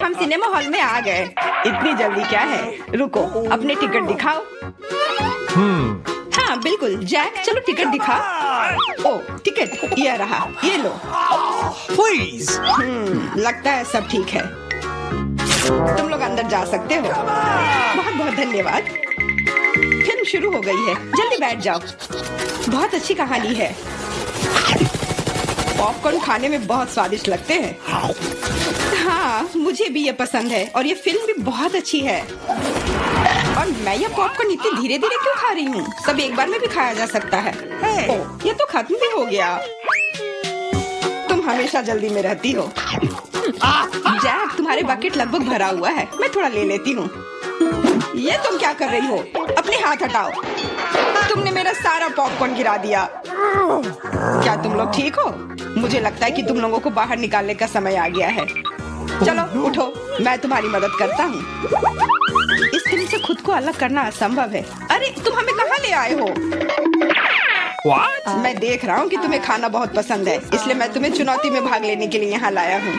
हम cinema hall में आ गए। इतनी जल्दी क्या है, रुको अपने टिकट दिखाओ। हाँ बिल्कुल जैक, चलो टिकट दिखाओ। ओ टिकट ये रहा, ये लो। Please. लगता है सब ठीक है, तुम लोग अंदर जा सकते हो। बहुत बहुत धन्यवाद। फिल्म शुरू हो गई है, जल्दी बैठ जाओ। बहुत अच्छी कहानी है। पॉपकॉर्न खाने में बहुत स्वादिष्ट लगते हैं। हाँ मुझे भी ये पसंद है और ये फिल्म भी बहुत अच्छी है। और मैं ये पॉपकॉर्न इतनी धीरे धीरे क्यों खा रही हूँ? सब एक बार में भी खाया जा सकता है। ओह, ये तो खत्म भी हो गया। तुम हमेशा जल्दी में रहती हो। जैक तुम्हारे बकेट लगभग भरा हुआ है, मैं थोड़ा ले लेती हूँ। ये तुम क्या कर रही हो? अपने हाथ हटाओ, तुमने मेरा सारा पॉपकॉर्न गिरा दिया। क्या तुम लोग ठीक हो? मुझे लगता है कि तुम लोगों को बाहर निकालने का समय आ गया है। चलो उठो, मैं तुम्हारी मदद करता हूँ। इस फिल्म से खुद को अलग करना असंभव है। अरे तुम हमें कहाँ ले आए हो? What? मैं देख रहा हूँ कि तुम्हें खाना बहुत पसंद है, इसलिए मैं तुम्हें चुनौती में भाग लेने के लिए यहाँ लाया हूँ।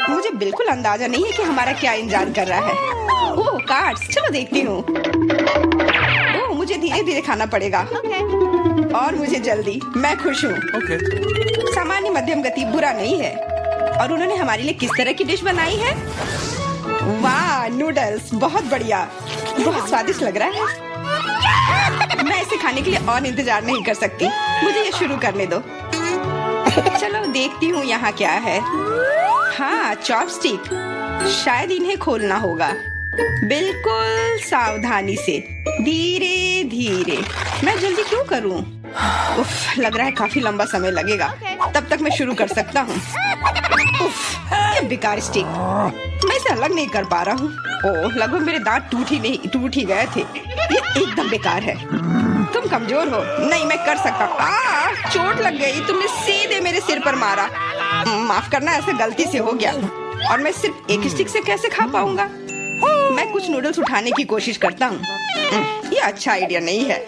मुझे बिल्कुल अंदाजा नहीं है कि हमारा क्या इंतजार कर रहा है। ओह कार्ड्स, चलो देखती हूँ। ओह मुझे धीरे धीरे खाना पड़ेगा और मुझे जल्दी। मैं खुश हूँ। Okay. सामान्य मध्यम गति बुरा नहीं है। और उन्होंने हमारे लिए किस तरह की डिश बनाई है? वाह नूडल्स, बहुत बढ़िया, बहुत स्वादिष्ट लग रहा है। मैं इसे खाने के लिए और इंतजार नहीं कर सकती। मुझे ये शुरू करने दो। चलो देखती हूँ यहाँ क्या है। हाँ चॉपस्टिक, शायद इन्हें खोलना होगा। बिल्कुल सावधानी से, धीरे धीरे। मैं जल्दी क्यों करूँ? उफ, लग रहा है काफी लंबा समय लगेगा। तब तक मैं शुरू कर सकता हूँ। उफ, ये बेकार स्टिक, मैं इसे अलग नहीं कर पा रहा हूँ। ओह, लगभग मेरे दांत टूट ही गए थे। ये एकदम बेकार है। तुम कमजोर हो। नहीं मैं कर सकता हूँ। चोट लग गई, तुमने सीधे मेरे सिर पर मारा। माफ करना, ऐसे गलती से हो गया। और मैं सिर्फ एक स्टिक से कैसे खा पाऊंगा? मैं कुछ नूडल्स उठाने की कोशिश करता हूँ। ये अच्छा आइडिया नहीं है।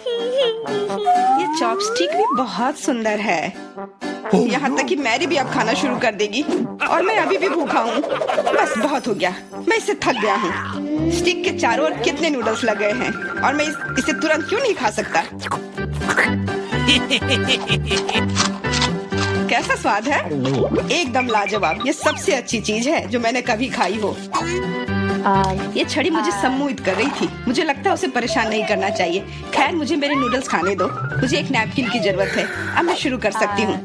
ये चॉपस्टिक भी बहुत सुंदर है। यहाँ तक कि मैरी भी अब खाना शुरू कर देगी और मैं अभी भी भूखा हूँ। बस बहुत हो गया, मैं इससे थक गया हूँ। स्टिक के चारों ओर कितने नूडल्स लग गए हैं और मैं इसे तुरंत क्यों नहीं खा सकता? कैसा स्वाद है? एकदम लाजवाब। ये सबसे अच्छी चीज है जो मैंने कभी खाई हो। ये छड़ी मुझे सम्मोहित कर रही थी। मुझे लगता है उसे परेशान नहीं करना चाहिए। खैर मुझे मेरे नूडल्स खाने दो। मुझे एक नैपकिन की जरूरत है। अब मैं शुरू कर सकती हूँ।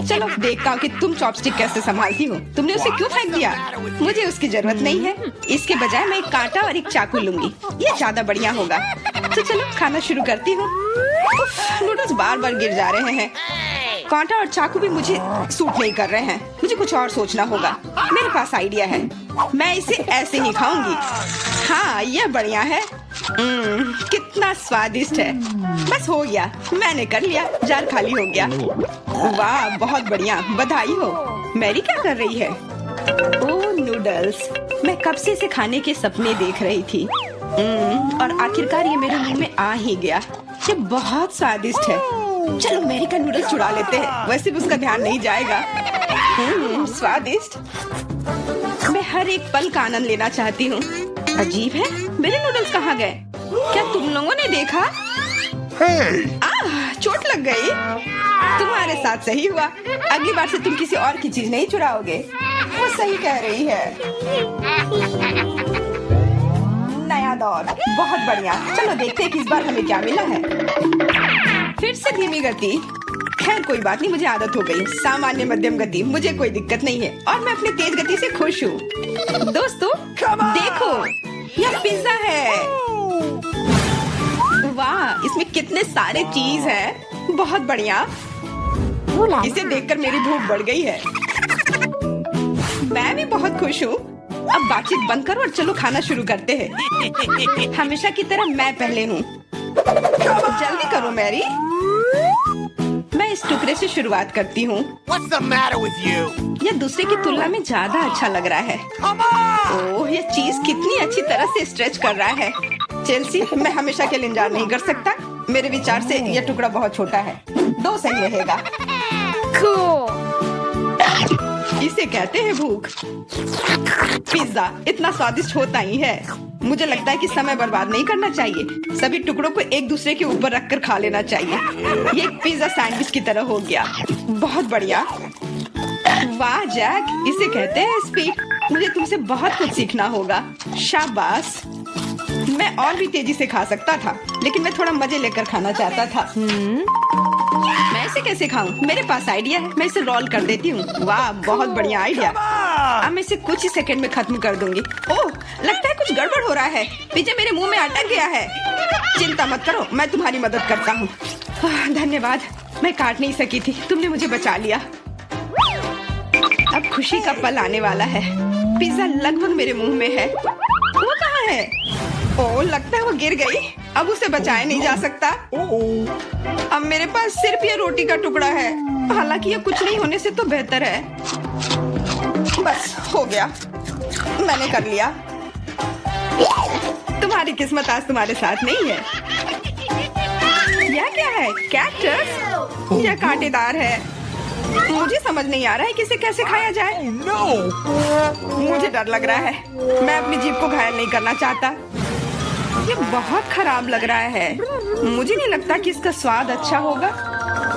चलो देखता हूँ कि तुम चॉपस्टिक कैसे संभालती हो। तुमने उसे क्यों फेंक दिया? मुझे उसकी जरूरत नहीं है। इसके बजाय मैं एक कांटा और एक चाकू लूंगी, ये ज्यादा बढ़िया होगा। तो चलो खाना शुरू करती हूँ। नूडल्स बार बार गिर जा रहे हैं। कांटा और चाकू भी मुझे सूट नहीं कर रहे हैं। मुझे कुछ और सोचना होगा। मेरे पास आइडिया है। मैं इसे ऐसे ही खाऊंगी। हाँ ये बढ़िया है। कितना स्वादिष्ट है। बस हो गया, मैंने कर लिया। जार खाली हो गया। वाह बहुत बढ़िया, बधाई हो। मैरी क्या कर रही है? ओह नूडल्स, मैं कब से इसे खाने के सपने देख रही थी। और आखिरकार ये मेरे मुंह में आ ही गया। ये बहुत स्वादिष्ट है। चलो मैरी का नूडल्स चुरा लेते हैं, वैसे भी उसका ध्यान नहीं जाएगा। स्वादिष्ट। मैं हर एक पल का आनंद लेना चाहती हूँ। अजीब है, मेरे नूडल्स कहाँ गए? क्या तुम लोगों ने देखा? चोट लग गई। तुम्हारे साथ सही हुआ। अगली बार से तुम किसी और की चीज नहीं चुराओगे। वो सही कह रही है। नया दौर, बहुत बढ़िया। चलो देखते हैं कि इस बार हमें क्या मिला है। फिर से धीमी गति। खैर कोई बात नहीं, मुझे आदत हो गई। सामान्य मध्यम गति, मुझे कोई दिक्कत नहीं है और मैं अपनी तेज गति से खुश हूँ। दोस्तों देखो, यह पिज्जा है। वाह, इसमें कितने सारे चीज हैं। बहुत बढ़िया। इसे देखकर मेरी भूख बढ़ गई है। मैं भी बहुत खुश हूँ। अब बातचीत बंद करो और चलो खाना शुरू करते हैं। हमेशा की तरह मैं पहले हूँ। जल्दी करो मैरी। मैं इस टुकड़े से शुरुआत करती हूँ। What's the matter with you? यह दूसरे की तुलना में ज्यादा अच्छा लग रहा है। Come on! ओह, यह चीज कितनी अच्छी तरह से स्ट्रेच कर रहा है। चेल्सी, मैं हमेशा के लिए इंतजार नहीं कर सकता। मेरे विचार से यह टुकड़ा बहुत छोटा है। 2 सही रहेगा। Cool. इसे कहते हैं भूख। पिज्जा इतना स्वादिष्ट होता ही है। मुझे लगता है कि समय बर्बाद नहीं करना चाहिए, सभी टुकड़ों को एक दूसरे के ऊपर रखकर खा लेना चाहिए। ये एक पिज्जा सैंडविच की तरह हो गया। बहुत बढ़िया। वाह जैक, इसे कहते हैं स्पीड। मुझे तुमसे बहुत कुछ सीखना होगा। शाबाश। मैं और भी तेजी से खा सकता था, लेकिन मैं थोड़ा मजे लेकर खाना चाहता था। मैं इसे कैसे खाऊं? मेरे पास आइडिया है, मैं इसे रोल कर देती हूँ। वाह, बहुत बढ़िया आइडिया। अब मैं इसे कुछ ही सेकंड में खत्म कर दूंगी। ओह, लगता है कुछ गड़बड़ हो रहा है। पिज्जा मेरे मुंह में अटक गया है। चिंता मत करो, मैं तुम्हारी मदद करता हूँ। धन्यवाद, मैं काट नहीं सकी थी, तुमने मुझे बचा लिया। अब खुशी का पल आने वाला है। पिज्जा लगभग मेरे मुंह में है। वो कहाँ है? ओह, लगता है वो गिर गई। अब उसे बचाया नहीं जा सकता। अब मेरे पास सिर्फ ये रोटी का टुकड़ा है। हालांकि ये कुछ नहीं होने से तो बेहतर है। बस हो गया, मैंने कर लिया। तुम्हारी किस्मत आज तुम्हारे साथ नहीं है। यह क्या है? कैक्टस? यह कांटेदार है। मुझे समझ नहीं आ रहा है कि इसे कैसे खाया जाए। मुझे डर लग रहा है। मैं अपनी जीभ को घायल नहीं करना चाहता। ये बहुत खराब लग रहा है। मुझे नहीं लगता कि इसका स्वाद अच्छा होगा,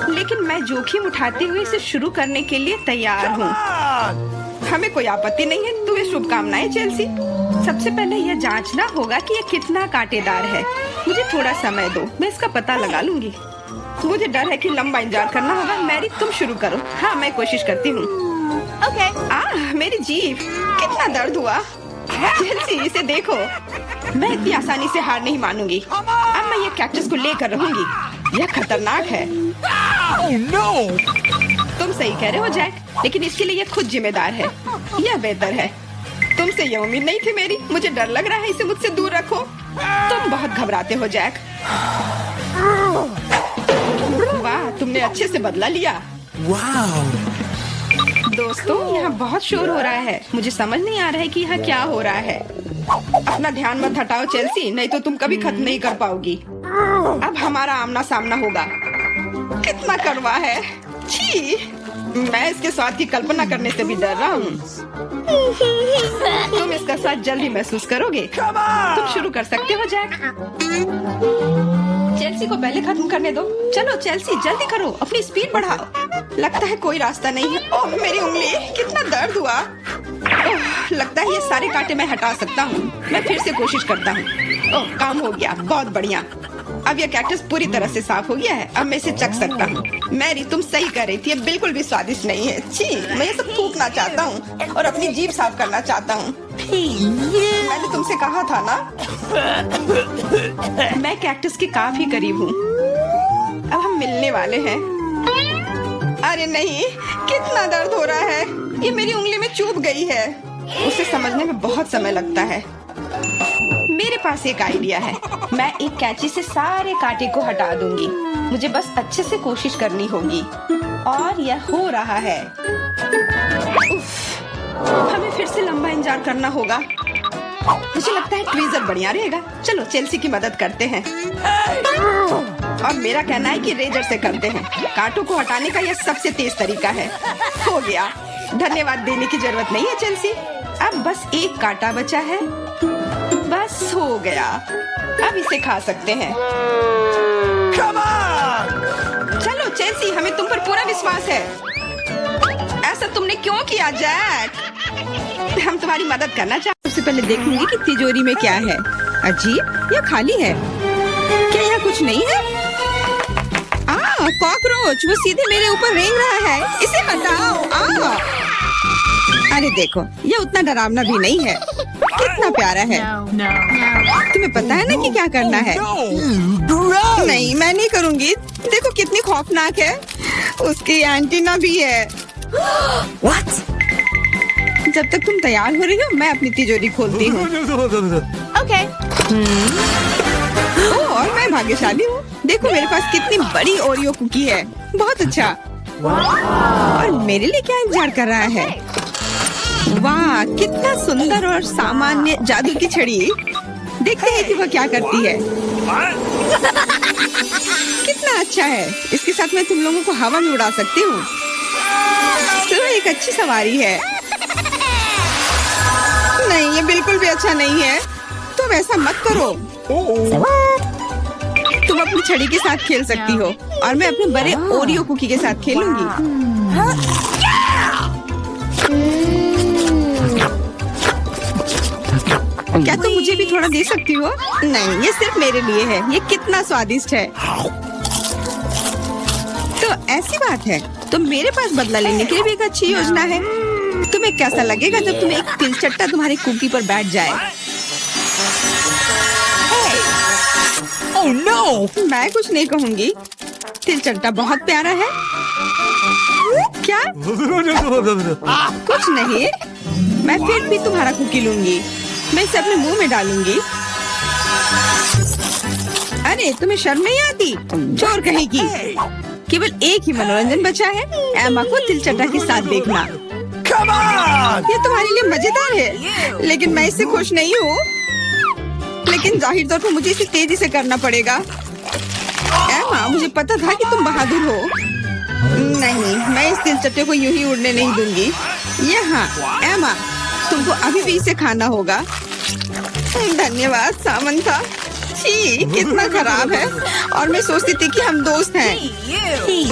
लेकिन मैं जोखिम उठाते हुए इसे शुरू करने के लिए तैयार हूँ। हमें कोई आपत्ति नहीं है। तुम्हें शुभकामनाएं चेल्सी। सबसे पहले यह जांचना होगा कि यह कितना कांटेदार है। मुझे थोड़ा समय दो, मैं इसका पता लगा लूंगी। मुझे डर है कि लंबा इंतजार करना होगा। मैरी, तुम शुरू करो। हाँ, मैं कोशिश करती हूँ। ओके। मेरी जीभ, कितना दर्द हुआ। चेल्सी, इसे देखो। मैं इतनी आसानी से हार नहीं मानूंगी। अब मैं ये कैक्टस को लेकर रहूंगी। यह खतरनाक है। तुम सही कह रहे हो जैक, लेकिन इसके लिए यह खुद जिम्मेदार है। यह बेहतर है। तुमसे यह उम्मीद नहीं थी मेरी। मुझे डर लग रहा है, इसे मुझसे दूर रखो। तुम बहुत घबराते हो जैक। वाह, तुमने अच्छे से बदला लिया। दोस्तों, यहाँ बहुत शोर हो रहा है। मुझे समझ नहीं आ रहा है कि यहाँ क्या हो रहा है। अपना ध्यान मत हटाओ चेल्सी, नहीं तो तुम कभी खत्म नहीं कर पाओगी। अब हमारा आमना सामना होगा। कितना कड़वा है। छी, मैं इसके स्वाद की कल्पना करने से भी डर रहा हूँ। तुम इसका स्वाद जल्दी महसूस करोगे। तुम शुरू कर सकते हो जैक। चेल्सी को पहले खत्म करने दो। चलो चेल्सी, जल्दी करो, अपनी स्पीड बढ़ाओ। लगता है कोई रास्ता नहीं है। ओह, मेरी उंगली, कितना दर्द हुआ। ओह, लगता है ये सारे कांटे मैं हटा सकता हूँ। मैं फिर से कोशिश करता हूँ। ओह, काम हो गया, बहुत बढ़िया। अब यह कैक्टस पूरी तरह से साफ हो गया है। अब मैं इसे चख सकता हूँ। मैरी, तुम सही कर रही थी, ये बिल्कुल भी स्वादिष्ट नहीं है। छी, मैं ये सब थूकना चाहता हूँ और अपनी जीभ साफ करना चाहता हूँ। मैंने तुमसे कहा था ना। मैं कैक्टस के काफी करीब हूँ। अब हम मिलने वाले हैं। अरे नहीं, कितना दर्द हो रहा है। ये मेरी उंगली में चुभ गई है। उसे समझने में बहुत समय लगता है। मेरे पास एक आइडिया है। मैं एक कैंची से सारे कांटे को हटा दूंगी। मुझे बस अच्छे से कोशिश करनी होगी। और यह हो रहा है। उफ, हमें फिर से लंबा इंतजार करना होगा। मुझे लगता है ट्वीजर बढ़िया रहेगा। चलो चेल्सी की मदद करते हैं। और मेरा कहना है कि रेजर से करते हैं। कांटों को हटाने का यह सबसे तेज तरीका है। हो गया। धन्यवाद देने की जरूरत नहीं है चेल्सी। अब बस एक कांटा बचा है। बस हो गया। अब इसे खा सकते हैं। चलो चेल्सी, हमें तुम पर पूरा विश्वास है। ऐसा तुमने क्यों किया जैक? हम तुम्हारी मदद करना चाहते। सबसे पहले देखूंगी कि तिजोरी में क्या है। अजीब, यह खाली है। क्या यहाँ कुछ नहीं है? कॉकरोच, वो सीधे मेरे ऊपर रेंग रहा है। इसे हटाओ। अरे देखो, ये उतना डरावना भी नहीं है। कितना प्यारा है। तुम्हें पता है ना कि क्या करना है? नहीं, मैं नहीं करूँगी। देखो कितनी खौफनाक है। उसकी एंटीना भी है। What? जब तक तुम तैयार हो रही हो, मैं अपनी तिजोरी खोलती हूँ। Okay. और मैं भाग्यशाली हूँ। देखो मेरे पास कितनी बड़ी ओरियो कुकी है। बहुत अच्छा। और मेरे लिए क्या इंतजार कर रहा है? वाह, कितना सुंदर और सामान्य जादू की छड़ी। देखते हैं कि वह क्या करती है। कितना अच्छा है। इसके साथ मैं तुम लोगों को हवा में उड़ा सकती हूँ। तो एक अच्छी सवारी है। बिल्कुल भी अच्छा नहीं है। तुम ऐसा मत करो। तुम अपनी छड़ी के साथ खेल सकती हो और मैं अपने बड़े ओरियो कुकी के साथ खेलूंगी। क्या तुम मुझे भी थोड़ा दे सकती हो? नहीं, ये सिर्फ मेरे लिए है। ये कितना स्वादिष्ट है। तो ऐसी बात है, तो मेरे पास बदला लेने के लिए भी एक अच्छी योजना है। तुम्हें कैसा लगेगा जब तुम्हें एक तिलचट्टा तुम्हारी कुकी पर बैठ जाए? Oh no! मैं कुछ नहीं कहूँगी। तिलचट्टा बहुत प्यारा है। क्या? कुछ नहीं। मैं फिर भी तुम्हारा कुकी लूंगी। मैं इसे अपने मुंह में डालूंगी। अरे तुम्हें शर्म नहीं आती? चोर कहेगी। केवल एक ही मनोरंजन बचा है, एमा को तिलचट्टा के साथ देखना। Come on! ये तुम्हारे लिए मजेदार है, लेकिन मैं इससे खुश नहीं हूँ। लेकिन जाहिर तौर पर मुझे इसे तेजी से करना पड़ेगा। एमा, मुझे पता था कि तुम बहादुर हो। नहीं, मैं इस तिलचट्टे को यूं ही उड़ने नहीं दूंगी। यहाँ, एमा, तुमको अभी भी इसे खाना होगा। धन्यवाद सामंथा। छी, कितना खराब है। और मैं सोचती थी कि हम दोस्त हैं।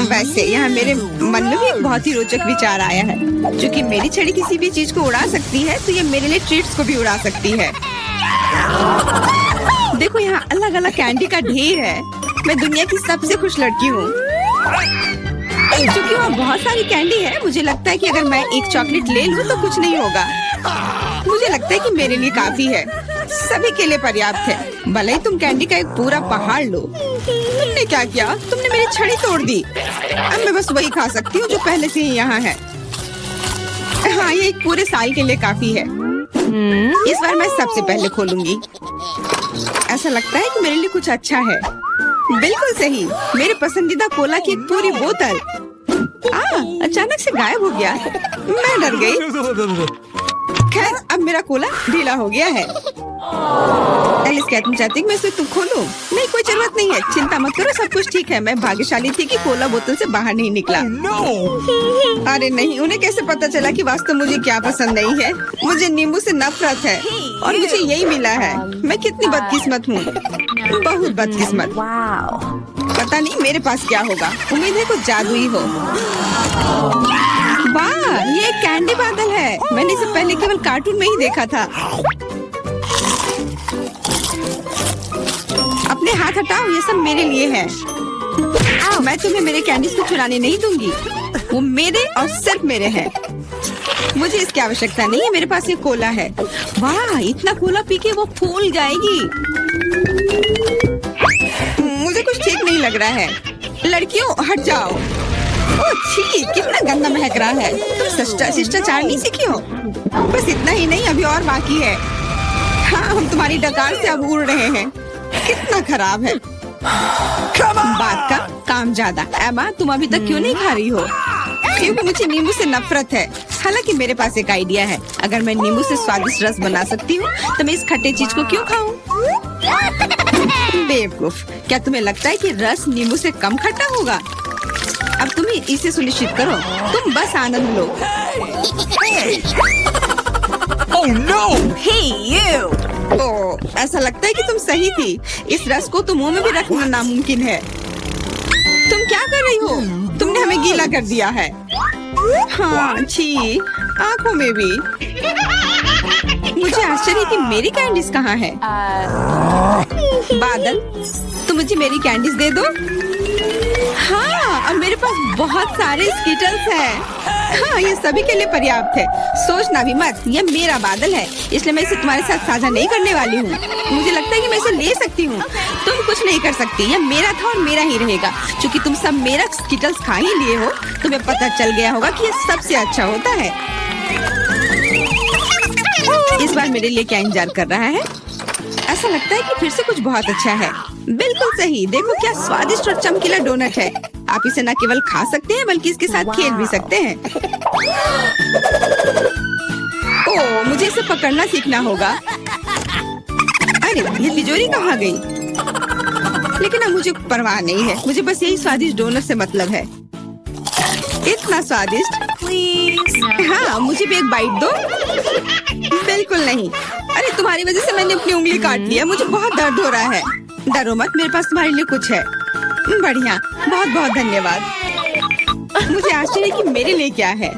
वैसे यहाँ मेरे मन में भी एक बहुत ही रोचक विचार आया है। क्योंकि मेरी छड़ी किसी भी चीज को उड़ा सकती है, तो ये मेरे लिए ट्रीट्स को भी उड़ा सकती है। देखो, यहाँ अलग अलग कैंडी का ढेर है। मैं दुनिया की सबसे खुश लड़की हूँ। क्योंकि वहाँ बहुत सारी कैंडी है, मुझे लगता है कि अगर मैं एक चॉकलेट ले लूँ तो कुछ नहीं होगा। मुझे लगता है कि मेरे लिए काफी है। सभी के लिए पर्याप्त है। भले ही तुम कैंडी का एक पूरा पहाड़ लो। तुमने क्या किया? तुमने मेरी छड़ी तोड़ दी। अब मैं बस वही खा सकती हूँ जो पहले से ही यहाँ है। हाँ, ये एक पूरे साल के लिए काफी है। इस बार मैं सबसे पहले खोलूंगी। ऐसा लगता है कि मेरे लिए कुछ अच्छा है। बिल्कुल सही, मेरे पसंदीदा कोला की एक पूरी बोतल। अचानक से गायब हो गया। मैं डर गई। खैर, अब मेरा कोला ढीला हो गया है। एलिस, क्या तुम चाहती कि मैं इसे तुम खोलूं? नहीं, कोई जरूरत नहीं है। चिंता मत करो, सब कुछ ठीक है। मैं भाग्यशाली थी कि कोला बोतल से बाहर नहीं निकला। No! अरे नहीं, उन्हें कैसे पता चला कि वास्तव मुझे क्या पसंद नहीं है? मुझे नींबू से नफरत है और मुझे यही मिला है। मैं कितनी बदकिस्मत हूँ, बहुत बदकिस्मत। पता नहीं मेरे पास क्या होगा। उम्मीद है कुछ जादुई हो। वाह, ये एक कैंडी बादल है। मैंने इसे पहले केवल कार्टून में ही देखा था। अपने हाथ हटाओ, ये सब मेरे लिए है। मैं तुम्हें मेरे कैंडीज को चुराने नहीं दूंगी। वो मेरे और सिर्फ मेरे हैं। मुझे इसकी आवश्यकता नहीं है। मेरे पास ये कोला है। वाह, इतना कोला पी के वो फूल जाएगी। मुझे कुछ ठीक नहीं लग रहा है। लड़कियों, हट जाओ। ओह छी, कितना गंदा महक रहा है। तुम शिष्टाचार नहीं सीखी हो? बस इतना ही नहीं, अभी और बाकी है। हाँ, हम तुम्हारी डकार से अब उड़ रहे हैं। कितना खराब है। बात का काम ज्यादा। एमा, तुम अभी तक क्यों नहीं खा रही हो? क्योंकि मुझे नींबू से नफरत है। हालांकि मेरे पास एक आइडिया है। अगर मैं नींबू से स्वादिष्ट रस बना सकती हूँ, तो मैं इस खट्टे चीज को क्यों खाऊं? बेवकूफ, क्या तुम्हें लगता है कि रस नींबू से कम खट्टा होगा? अब तुम ही इसे सुनिश्चित करो। तुम बस आनंद लो। Oh no! Hey, you! ओह, ऐसा लगता है कि तुम सही थी। इस रस को तो मुंह में भी रखना नामुमकिन है। तुम क्या कर रही हो? तुमने हमें गीला कर दिया है। हाँ, छी, आंखों में भी। मुझे आश्चर्य कि मेरी कैंडीज कहाँ है? बादल, तुम मुझे मेरी कैंडीज दे दो। हाँ, अब मेरे पास बहुत सारे स्कीटल्स हैं। हाँ, ये सभी के लिए पर्याप्त है। सोचना भी मत, ये मेरा बादल है, इसलिए मैं इसे तुम्हारे साथ साझा नहीं करने वाली हूँ। मुझे लगता है कि मैं इसे ले सकती हूँ। तुम कुछ नहीं कर सकती। ये मेरा था और मेरा ही रहेगा। क्योंकि तुम सब मेरा स्कीटल्स खा ही लिए हो, तुम्हें पता चल गया होगा कि ये सबसे अच्छा होता है। इस बार मेरे लिए क्या इंतजार कर रहा है? ऐसा लगता है कि फिर से कुछ बहुत अच्छा है। बिल्कुल सही, देखो क्या स्वादिष्ट और चमकीला डोनट है। आप इसे न केवल खा सकते हैं, बल्कि इसके साथ खेल भी सकते हैं। ओह, मुझे इसे पकड़ना सीखना होगा। अरे, ये तिजोरी कहाँ गई? लेकिन अब मुझे परवाह नहीं है। मुझे बस यही स्वादिष्ट डोनट से मतलब है। इतना स्वादिष्ट। Please. हाँ, मुझे भी एक बाइट दो। बिल्कुल नहीं। अरे तुम्हारी वजह से मैंने अपनी उंगली काट लिया, मुझे बहुत दर्द हो रहा है। डरो मत, मेरे पास तुम्हारे लिए कुछ है। बढ़िया, बहुत बहुत धन्यवाद। मुझे आश्चर्य है कि मेरे लिए क्या है।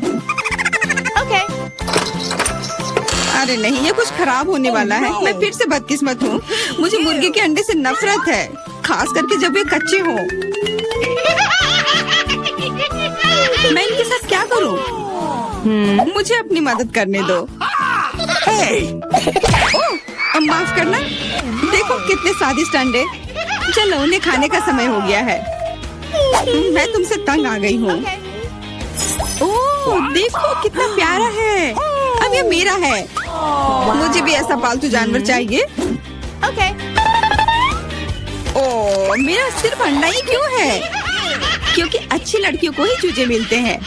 अरे नहीं, ये कुछ खराब होने वाला है। मैं फिर से बदकिस्मत हूँ। मुझे मुर्गे के अंडे से नफरत है, खास करके जब वे कच्चे हों। मैं इनके साथ क्या करूँ? मुझे अपनी मदद करने दो। ओह, माफ करना। देखो कितने स्वादिष्ट अंडे। चलो, उन्हें खाने का समय हो गया है। मैं तुमसे तंग आ गई हूँ। ओह, देखो कितना प्यारा है। अब ये मेरा है। मुझे भी ऐसा पालतू जानवर चाहिए। ओह, मेरा सिर्फ अंडा ही क्यों है? क्योंकि अच्छी लड़कियों को ही चूजे मिलते हैं।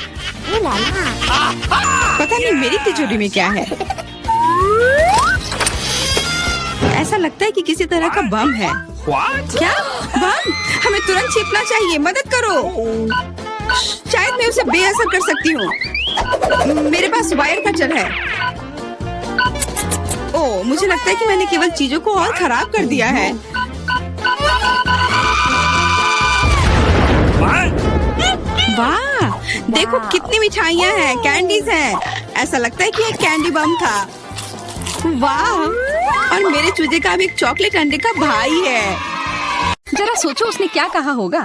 पता नहीं मेरी तिजोरी में क्या है। ऐसा लगता है कि किसी तरह का बम है। क्या बम? हमें तुरंत छिपना चाहिए। मदद करो। शायद मैं उसे बेअसर कर सकती हूँ। मेरे पास वायर कटर है। ओह, मुझे लगता है कि मैंने केवल चीजों को और खराब कर दिया है। वाह, देखो कितनी मिठाइयाँ हैं, कैंडीज हैं। ऐसा लगता है कि एक कैंडी बम था। वाह, और मेरे चूजे का भी एक चॉकलेट अंडे का भाई है। जरा सोचो उसने क्या कहा होगा।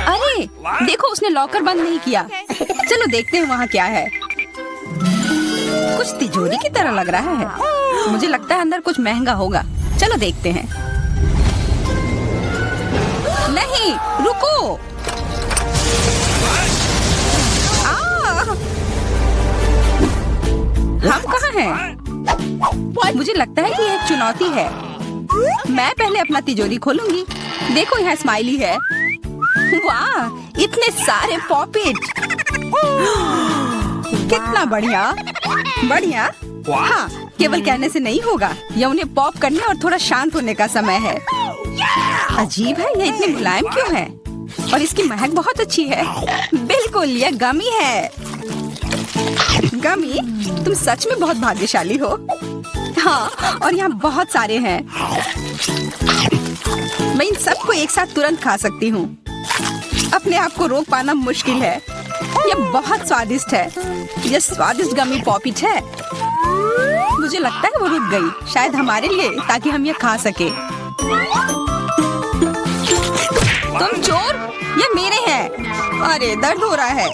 अरे देखो, उसने लॉकर बंद नहीं किया। चलो देखते हैं वहाँ क्या है। कुछ तिजोरी की तरह लग रहा है। मुझे लगता है अंदर कुछ महंगा होगा। चलो देखते हैं। नहीं, रुको। हम कहाँ हैं? मुझे लगता है कि ये एक चुनौती है। मैं पहले अपना तिजोरी खोलूंगी। देखो, यहाँ स्माइली है। वाह, इतने सारे पॉपिट। कितना बढ़िया। बढ़िया। हाँ, केवल कहने से नहीं होगा। यह उन्हें पॉप करने और थोड़ा शांत होने का समय है। अजीब है, यह इतनी मुलायम क्यों है? और इसकी महक बहुत अच्छी है। बिल्कुल, यह गमी है। गमी, तुम सच में बहुत भाग्यशाली हो। हाँ, और यहाँ बहुत सारे हैं। मैं इन सबको एक साथ तुरंत खा सकती हूँ। अपने आप को रोक पाना मुश्किल है। यह बहुत स्वादिष्ट है। यह स्वादिष्ट गमी पॉपिट है। मुझे लगता है वो रुक गई, शायद हमारे लिए, ताकि हम ये खा सके। तुम चोर, ये मेरे हैं। अरे दर्द हो रहा है।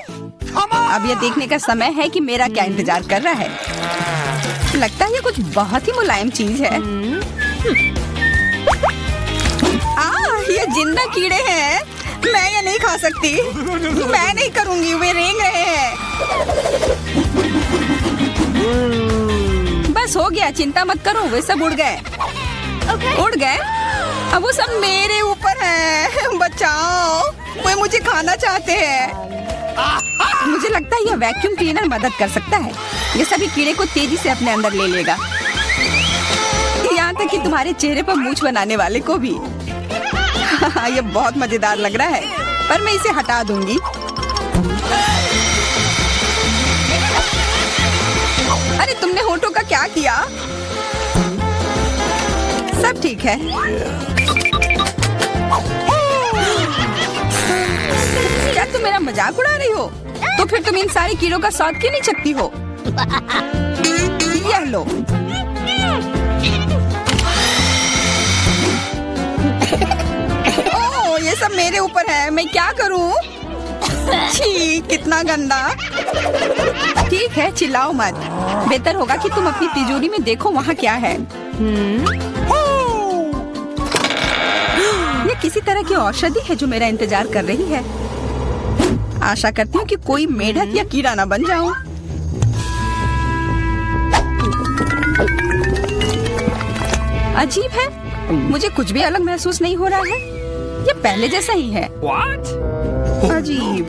अब यह देखने का समय है कि मेरा क्या इंतजार कर रहा है। लगता है ये कुछ बहुत ही मुलायम चीज है। ये जिंदा कीड़े हैं। मैं ये नहीं खा सकती। मैं नहीं करूंगी, वे रेंग रहे हैं। बस हो गया, चिंता मत करो, वे सब उड़ गए। उड़ गए? अब वो सब मेरे ऊपर है। बचाओ, वे मुझे खाना चाहते हैं। मुझे लगता है यह वैक्यूम क्लीनर मदद कर सकता है। ये सभी कीड़े को तेजी से अपने अंदर ले लेगा, यहाँ तक कि तुम्हारे चेहरे पर मूंछ बनाने वाले को भी। यह बहुत मजेदार लग रहा है, पर मैं इसे हटा दूंगी। अरे तुमने होठों का क्या किया? सब ठीक है। क्या तुम मेरा मजाक उड़ा रही हो? तो फिर तुम इन सारे कीड़ों का स्वाद क्यों नहीं चखती हो? यह लो। ओह, ये सब मेरे ऊपर है। मैं क्या करूं? छी, कितना गंदा। ठीक है, चिल्लाओ मत। बेहतर होगा कि तुम अपनी तिजोरी में देखो वहाँ क्या है। ये किसी तरह की औषधि है जो मेरा इंतजार कर रही है। आशा करती हूँ कि कोई मेढक या कीड़ा ना बन जाऊं। अजीब है, मुझे कुछ भी अलग महसूस नहीं हो रहा है। ये पहले जैसा ही है। अजीब।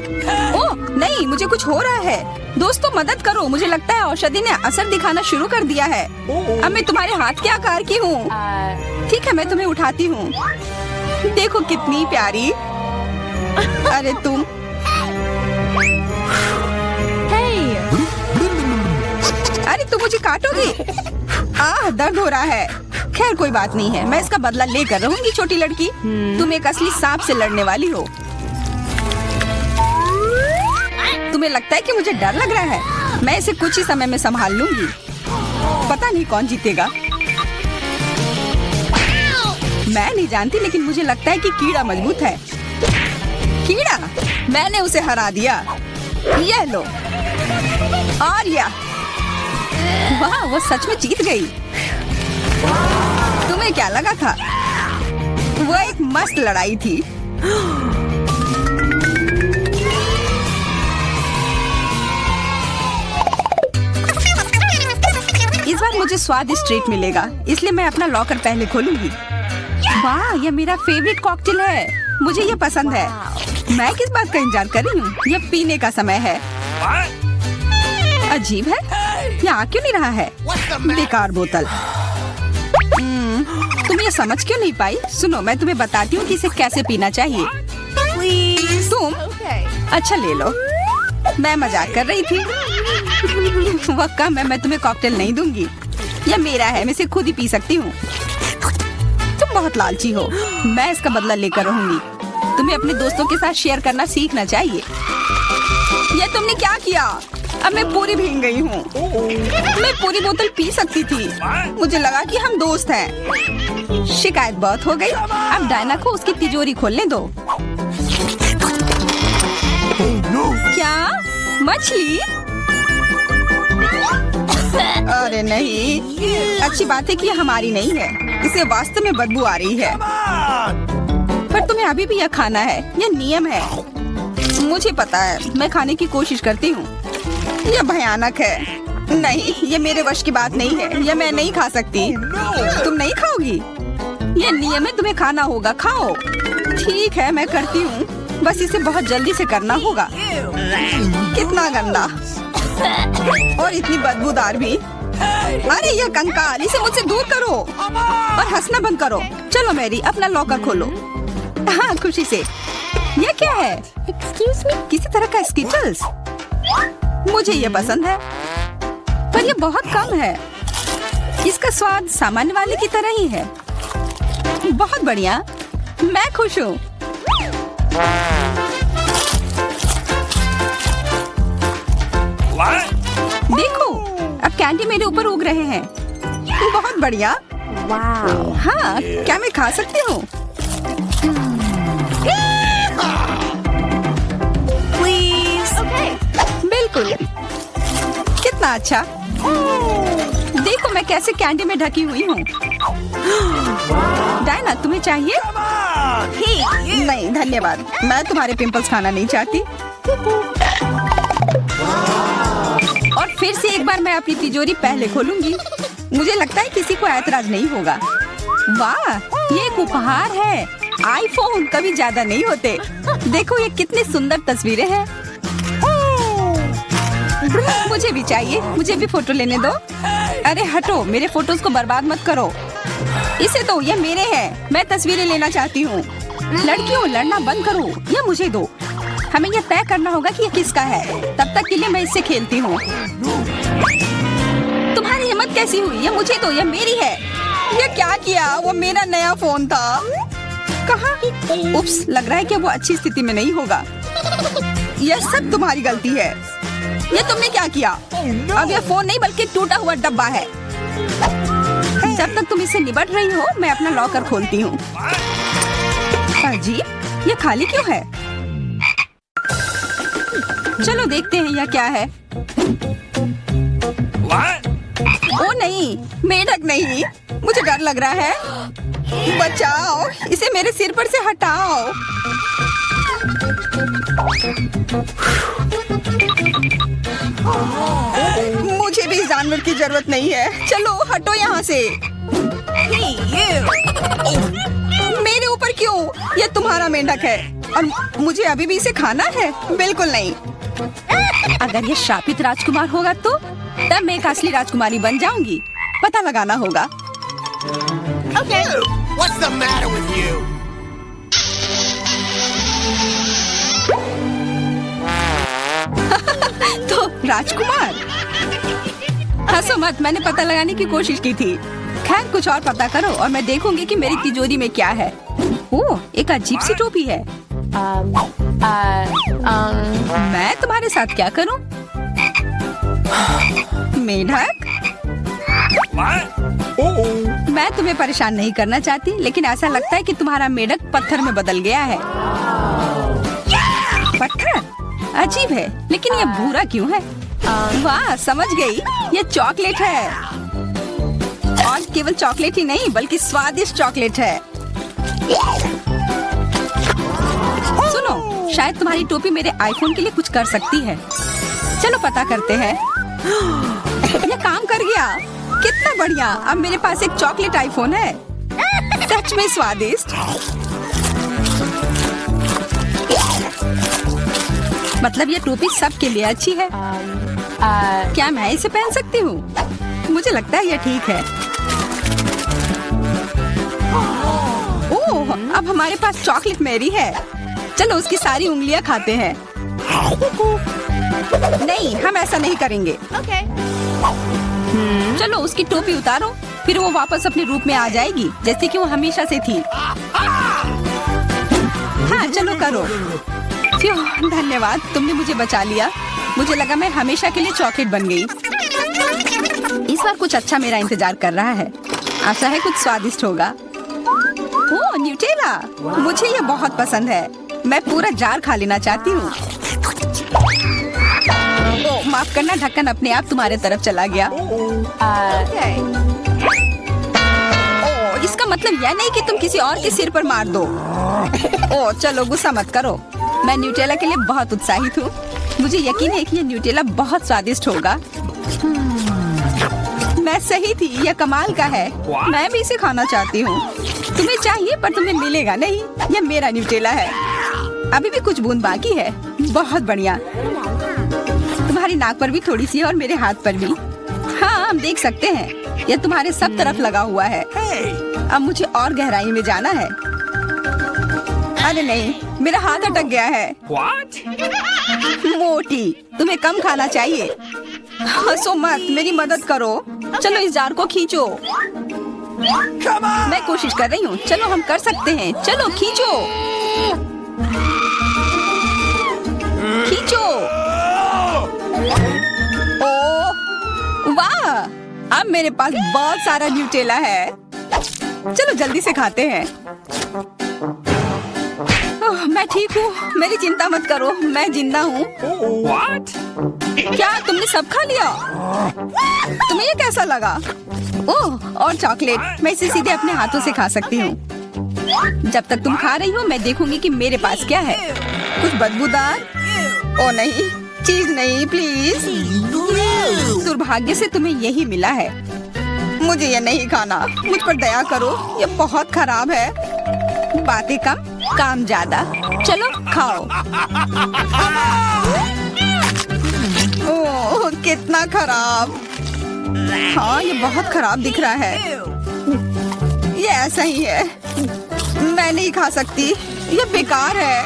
ओह नहीं, मुझे कुछ हो रहा है। दोस्तों मदद करो, मुझे लगता है औषधि ने असर दिखाना शुरू कर दिया है। अब मैं तुम्हारे हाथ के आकार की हूँ। ठीक है, मैं तुम्हें उठाती हूँ। देखो कितनी प्यारी। अरे तुम। अरे तुम मुझे काटोगी? दर्द हो रहा है। खैर कोई बात नहीं है, मैं इसका बदला लेकर रहूंगी। छोटी लड़की, तुम एक असली सांप से लड़ने वाली हो। तुम्हें लगता है कि मुझे डर लग रहा है? मैं इसे कुछ ही समय में संभाल लूंगी। पता नहीं कौन जीतेगा। मैं नहीं जानती, लेकिन मुझे लगता है कि कीड़ा मजबूत है। कीड़ा, मैंने उसे हरा दिया। यह लो। और वाह, वो सच में जीत गई। तुम्हें क्या लगा था? वो एक मस्त लड़ाई थी। इस बार मुझे स्वादिष्ट ट्रीट मिलेगा, इसलिए मैं अपना लॉकर पहले खोलूंगी। वाह, यह मेरा फेवरेट कॉकटेल है। मुझे यह पसंद है। मैं किस बात का इंतजार कर रही हूँ? यह पीने का समय है। अजीब है, यह आ क्यों नहीं रहा है? बेकार बोतल। तुम ये समझ क्यों नहीं पाई? सुनो, मैं तुम्हें बताती हूँ कि इसे कैसे पीना चाहिए। तुम अच्छा ले लो। मैं मजाक कर रही थी। वह कम है, मैं तुम्हें कॉकटेल नहीं दूंगी। यह मेरा है, मैं इसे खुद ही पी सकती हूँ। तुम बहुत लालची हो। मैं इसका बदला लेकर रहूंगी। तुम्हें अपने दोस्तों के साथ शेयर करना सीखना चाहिए। यह तुमने क्या किया? अब मैं पूरी भीग गई हूँ। मैं पूरी बोतल पी सकती थी। मुझे लगा कि हम दोस्त हैं। शिकायत बहुत हो गई। अब डायना को उसकी तिजोरी खोलने दो। क्या? मछली? अरे नहीं, अच्छी बात है कि यह हमारी नहीं है। इसे वास्तव में बदबू आ रही है। पर तुम्हें अभी भी यह खाना है, यह नियम है। मुझे पता है, मैं खाने की कोशिश करती हूँ। यह भयानक है। नहीं, यह मेरे वश की बात नहीं है। यह मैं नहीं खा सकती। तुम नहीं खाओगी? यह नियम है, तुम्हें खाना होगा। खाओ। ठीक है, मैं करती हूँ। बस इसे बहुत जल्दी से करना होगा। कितना गंदा और इतनी बदबूदार भी। अरे यह कंकाल, इसे मुझसे दूर करो और हंसना बंद करो। चलो मैरी, अपना लॉकर खोलो। हाँ, खुशी से। यह क्या है? Excuse me? किसी तरह का स्किटल्स? मुझे ये पसंद है, पर ये बहुत कम है। इसका स्वाद सामान्य वाले की तरह ही है। बहुत बढ़िया, मैं खुश हूँ। देखो, अब कैंडी मेरे ऊपर उग रहे हैं। बहुत बढ़िया। हाँ, क्या मैं खा सकती हूँ? बिल्कुल। कितना अच्छा। देखो मैं कैसे कैंडी में ढकी हुई हूँ। डायना, तुम्हें चाहिए? नहीं धन्यवाद, मैं तुम्हारे पिंपल्स खाना नहीं चाहती। और फिर से एक बार मैं अपनी तिजोरी पहले खोलूंगी। मुझे लगता है किसी को ऐतराज नहीं होगा। वाह, ये एक उपहार है। आईफोन कभी ज्यादा नहीं होते। देखो ये कितनी सुंदर तस्वीरें हैं। मुझे भी चाहिए, मुझे भी फोटो लेने दो। अरे हटो, मेरे फोटोज को बर्बाद मत करो। इसे दो, ये मेरे हैं। मैं तस्वीरें लेना चाहती हूँ। लड़कियों, लड़ना बंद करो, ये मुझे दो। हमें यह तय करना होगा कि यह किसका है। तब तक के लिए मैं इससे खेलती हूँ। तुम्हारी हिम्मत कैसी हुई? ये मुझे दो, यह मेरी है। ये क्या किया? वो मेरा नया फोन था। कहाँ? उप्स, लग रहा है कि वो अच्छी स्थिति में नहीं होगा। यह सब तुम्हारी गलती है। ये तुमने क्या किया? अब यह फोन नहीं बल्कि टूटा हुआ डब्बा है। जब तक तुम इससे निपट रही हो, मैं अपना लॉकर खोलती हूँ। अजीब, ये खाली क्यों है? चलो देखते हैं यह क्या है। ओ नहीं, मेढक नहीं, मुझे डर लग रहा है। बचाओ, इसे मेरे सिर पर से हटाओ। मुझे भी इस जानवर की जरूरत नहीं है। चलो हटो यहाँ से। मेरे ऊपर क्यों? ये तुम्हारा मेंढक है और मुझे अभी भी इसे खाना है? बिल्कुल नहीं। अगर ये शापित राजकुमार होगा तो तब मैं एक असली राजकुमारी बन जाऊंगी। पता लगाना होगा। Okay. What's the matter with you? तो राजकुमार, हंसो मत, मैंने पता लगाने की कोशिश की थी। खैर कुछ और पता करो और मैं देखूंगी कि मेरी तिजोरी में क्या है। ओह, एक अजीब सी टोपी है। मैं तुम्हारे साथ क्या करूं? मेढक, मैं तुम्हें परेशान नहीं करना चाहती, लेकिन ऐसा लगता है कि तुम्हारा मेढक पत्थर में बदल गया है। पत्थर? अजीब है, लेकिन ये भूरा क्यों है? वाह, समझ गई, ये चॉकलेट है। और केवल चॉकलेट ही नहीं, बल्कि स्वादिष्ट चॉकलेट है। सुनो, शायद तुम्हारी टोपी मेरे आईफोन के लिए कुछ कर सकती है। चलो पता करते हैं। ये काम कर गया, कितना बढ़िया। अब मेरे पास एक चॉकलेट आईफोन है। सच में स्वादिष्ट। मतलब ये टोपी सबके लिए अच्छी है। क्या मैं इसे पहन सकती हूँ? मुझे लगता है ये ठीक है। ओह, अब हमारे पास चॉकलेट मैरी है। चलो उसकी सारी उंगलियां खाते हैं। नहीं, हम ऐसा नहीं करेंगे। चलो उसकी टोपी उतारो, फिर वो वापस अपने रूप में आ जाएगी, जैसे कि वो हमेशा से थी। हाँ, चलो करो। धन्यवाद, तुमने मुझे बचा लिया। मुझे लगा मैं हमेशा के लिए चॉकलेट बन गई। इस बार कुछ अच्छा मेरा इंतजार कर रहा है। आशा है कुछ स्वादिष्ट होगा। ओह, न्यूटेला, मुझे ये बहुत पसंद है। मैं पूरा जार खा लेना चाहती हूँ। ओह, माफ करना, ढक्कन अपने आप तुम्हारे तरफ चला गया। ओह, इसका मतलब यह नहीं कि तुम किसी और के सिर पर मार दो। ओह, चलो गुस्सा मत करो। मैं न्यूटेला के लिए बहुत उत्साहित हूँ। मुझे यकीन है कि ये न्यूटेला बहुत स्वादिष्ट होगा। मैं सही थी, यह कमाल का है। मैं भी इसे खाना चाहती हूँ। तुम्हें चाहिए पर तुम्हें मिलेगा नहीं। यह मेरा न्यूटेला है। अभी भी कुछ बूंद बाकी है। बहुत बढ़िया। तुम्हारी नाक पर भी थोड़ी सी है और मेरे हाथ पर भी। हाँ, हम देख सकते हैं। यह तुम्हारे सब तरफ लगा हुआ है। अब मुझे और गहराई में जाना है। अरे नहीं, मेरा हाथ अटक गया है। मोटी, तुम्हें कम खाना चाहिए। हंसो मत, मेरी मदद करो। चलो इस जार को खींचो। मैं कोशिश कर रही हूँ। चलो हम कर सकते हैं। चलो खींचो, खींचो। ओह वाह, अब मेरे पास बहुत सारा न्यूटेला है। चलो जल्दी से खाते हैं। ओह, मैं ठीक हूँ, मेरी चिंता मत करो, मैं जिंदा हूँ। क्या तुमने सब खा लिया? तुम्हें ये कैसा लगा? ओह, और चॉकलेट, मैं इसे सीधे अपने हाथों से खा सकती हूँ। जब तक तुम खा रही हो मैं देखूंगी कि मेरे पास क्या है। कुछ बदबूदार? ओ नहीं, चीज नहीं, प्लीज। दुर्भाग्य से तुम्हें यही मिला है। मुझे ये नहीं खाना, मुझ पर दया करो, ये बहुत खराब है। बातें कम, काम ज्यादा। चलो खाओ। ओह, कितना खराब। हाँ, ये बहुत खराब दिख रहा है। ये ऐसा ही है, मैं नहीं खा सकती, ये बेकार है।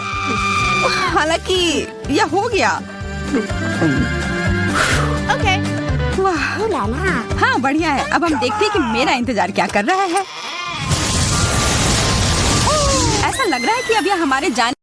हालांकि यह हो गया। Okay. वाह, Ooh la la. हाँ बढ़िया है। अब हम देखते हैं कि मेरा इंतजार क्या कर रहा है। ऐसा लग रहा है कि अब यह हमारे जाने